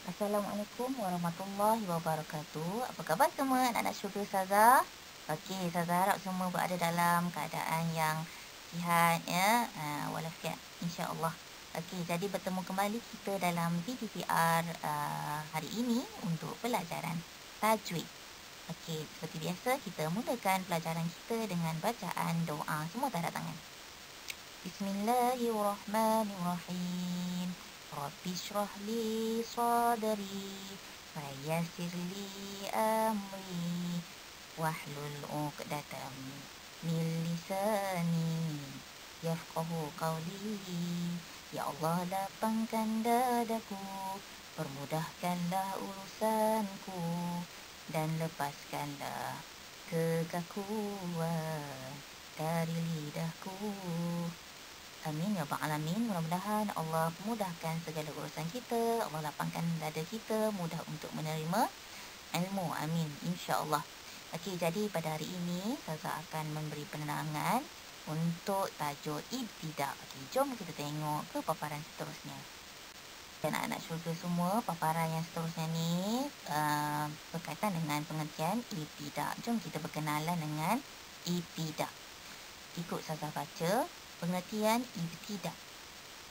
Assalamualaikum warahmatullahi wabarakatuh. Apa khabar semua anak-anak syurga Ustazah? Okey, Ustazah harap semua berada dalam keadaan yang sihat ya, walafiat insya-Allah. Okey, jadi bertemu kembali kita dalam PTPR hari ini untuk pelajaran tajwid. Okey, seperti biasa kita mulakan pelajaran kita dengan bacaan doa. Semua tanda tangan. Bismillahirrahmanirrahim. Rabbi shrah li sadri wa yassir li amri wahlul 'uqdatam min lisani yafqahu qawli. Ya Allah, lapangkan dadaku, permudahkanlah urusanku, dan lepaskanlah kekakuan dari lidahku. Amin ya rabbal alamin. Mudah-mudahan Allah mudahkan segala urusan kita, Allah lapangkan dada kita, mudah untuk menerima ilmu. Amin, insya-Allah. Okey, jadi pada hari ini saya akan memberi penerangan untuk tajuk ibtidak. Okey, jom kita tengok ke paparan seterusnya. Anak-anak syurga semua, paparan yang seterusnya ni berkaitan dengan pengertian ibtidak. Jom kita berkenalan dengan ibtidak. Ikut saya baca. Pengertian ibtidak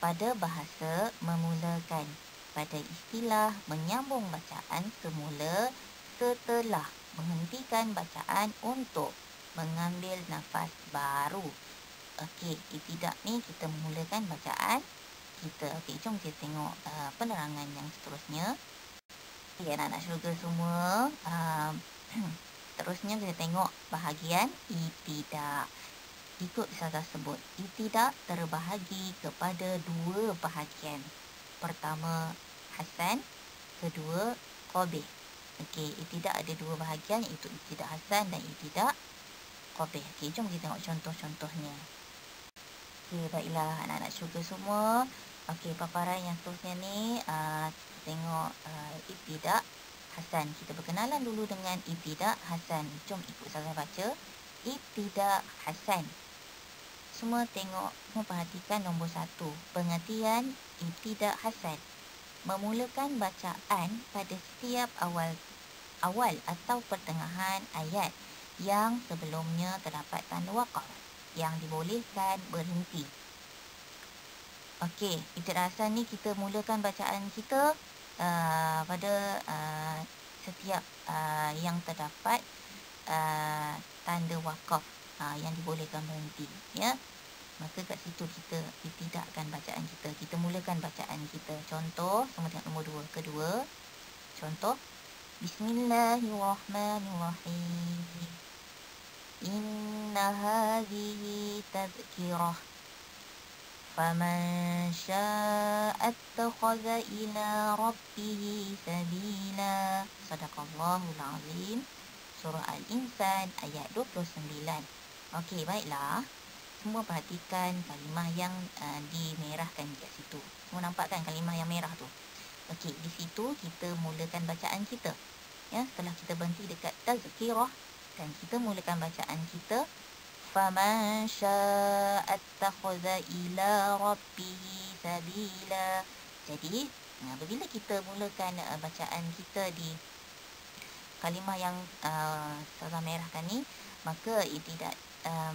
pada bahasa memulakan, pada istilah menyambung bacaan semula setelah menghentikan bacaan untuk mengambil nafas baru. Okey, ibtidak ni kita memulakan bacaan kita. Okey, jom kita tengok penerangan yang seterusnya. Ya, anak-anak syurga semua, terusnya kita tengok bahagian ibtidak. Ikut Ustazah sebut, ibtidak terbahagi kepada dua bahagian. Pertama, hasan. Kedua, qabih. Okey, ibtidak ada dua bahagian, iaitu ibtidak hasan dan ibtidak qabih. Okey, jom kita tengok contoh-contohnya. Okey, baiklah anak-anak syurga semua. Okey, paparan yang seterusnya ni, tengok ibtidak hasan. Kita berkenalan dulu dengan ibtidak hasan. Jom ikut Ustazah baca. Ibtidak hasan. Semua tengok, semua perhatikan nombor 1. Pengertian ibtidak hasan. Memulakan bacaan pada setiap awal atau pertengahan ayat yang sebelumnya terdapat tanda waqaf yang dibolehkan berhenti. Okey, ibtidak hasan ni kita mulakan bacaan kita pada setiap yang terdapat tanda waqaf yang dibolehkan berhenti, ya. Maka kat situ kita ibtidakkan bacaan kita. Kita mulakan bacaan kita. Contoh, semua tengok nombor 2. Kedua, contoh. Bismillahirrahmanirrahim. Inna hadhihi tadhkirah. Faman syaa'a attakhadha ila rabbihi sabila. Sadaqallahul azim. Surah Al-Insan ayat 29. Okey, baiklah. Semua perhatikan kalimah yang dimerahkan kat situ. Semua nampak kan kalimah yang merah tu? Okey, di situ kita mulakan bacaan kita. Ya, setelah kita berhenti dekat tazkirah dan kita mulakan bacaan kita, faman syaa'a attakhadha ila rabbihi sabila. Jadi, apabila kita mulakan bacaan kita di kalimah yang Ustazah merahkan ni, maka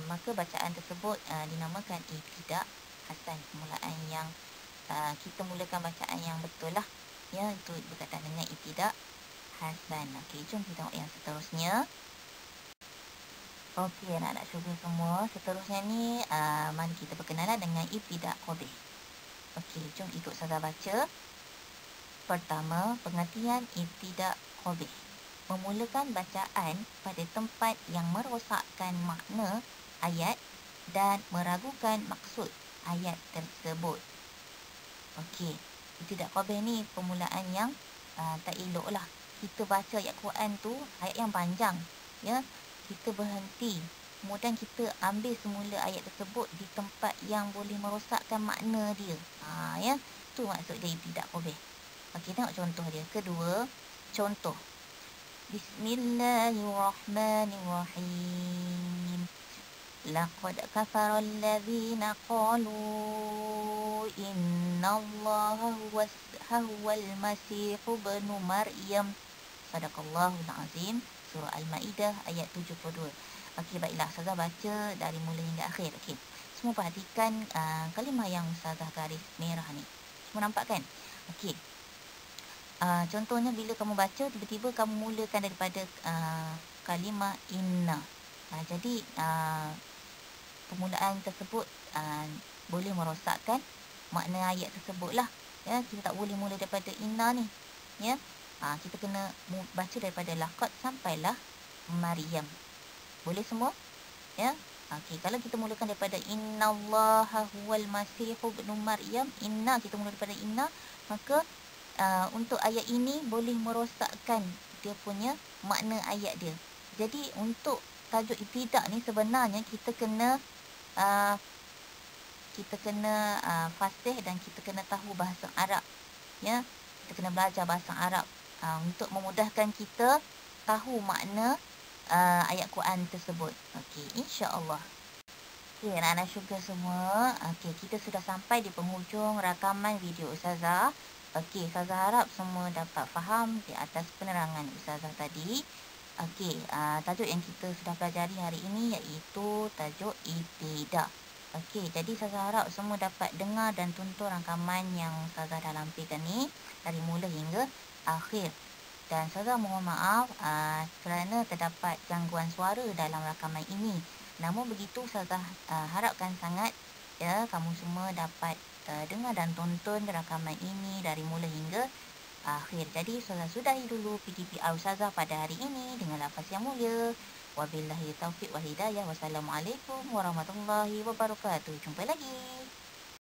maka bacaan tersebut dinamakan ibtidak hasan. Permulaan yang kita mulakan bacaan yang betul lah, ya, itu berkaitan dengan ibtidak hasan. Okey, jom kita tengok yang seterusnya. Okey, anak-anak syurga semua, seterusnya ni mari kita berkenalan dengan ibtidak qabih. Okey, jom ikut Ustazah baca. Pertama, pengertian ibtidak qabih. Memulakan bacaan pada tempat yang merosakkan makna ayat dan meragukan maksud ayat tersebut. Okey, ibtidak qabih ni permulaan yang tak elok lah. Kita baca ayat Quran tu, ayat yang panjang, ya, kita berhenti, kemudian kita ambil semula ayat tersebut di tempat yang boleh merosakkan makna dia. Ya, tu maksud dia ibtidak qabih. Okey, tengok contoh dia. Kedua, contoh. Bismillahirrahmanirrahim. laqad kafara alladhina qalu innallaha huwal masihu ibnu Maryam. Sadaqallahul azim. Surah Al-Maidah ayat 72. Okey, baiklah, Ustazah baca dari mula hingga akhir. Okey. Semua perhatikan kalimah yang Ustazah garis merah ni. Semua nampak kan? Okey. Contohnya bila kamu baca, tiba-tiba kamu mulakan daripada kalimah inna. Jadi permulaan tersebut boleh merosakkan makna ayat tersebut lah. Ya, kita tak boleh mula daripada inna ni. Ya. Kita kena baca daripada laqad sampailah Maryam. Boleh semua? Ya. Okey, kalau kita mulakan daripada innallaha huwal masihu ibnu Maryam, inna, kita mula daripada inna, maka untuk ayat ini boleh merosakkan dia punya makna ayat dia. Jadi untuk tajuk ibtidak ni sebenarnya kita kena fasih dan kita kena tahu bahasa Arab. Ya, kita kena belajar bahasa Arab untuk memudahkan kita tahu makna ayat Quran tersebut. Okey, insya-Allah. Okey, anak-anak syurga semua. Okey, kita sudah sampai di penghujung rakaman video Ustazah. Okey, Ustazah harap semua dapat faham di atas penerangan Ustazah tadi. Okey, tajuk yang kita sudah pelajari hari ini iaitu tajuk ibtidak. Okey, jadi Ustazah harap semua dapat dengar dan tonton rakaman yang Ustazah dah lampirkan ni dari mula hingga akhir. Dan Ustazah mohon maaf kerana terdapat gangguan suara dalam rakaman ini. Namun begitu, Ustazah harapkan sangat ya kamu semua dapat dengar dan tonton rakaman ini dari mula hingga akhir. Jadi Ustazah sudahi dulu PDPR Ustazah pada hari ini dengan lafaz yang mulia. Wabillahi taufiq wal hidayah. Wassalamualaikum warahmatullahi wabarakatuh. Jumpa lagi.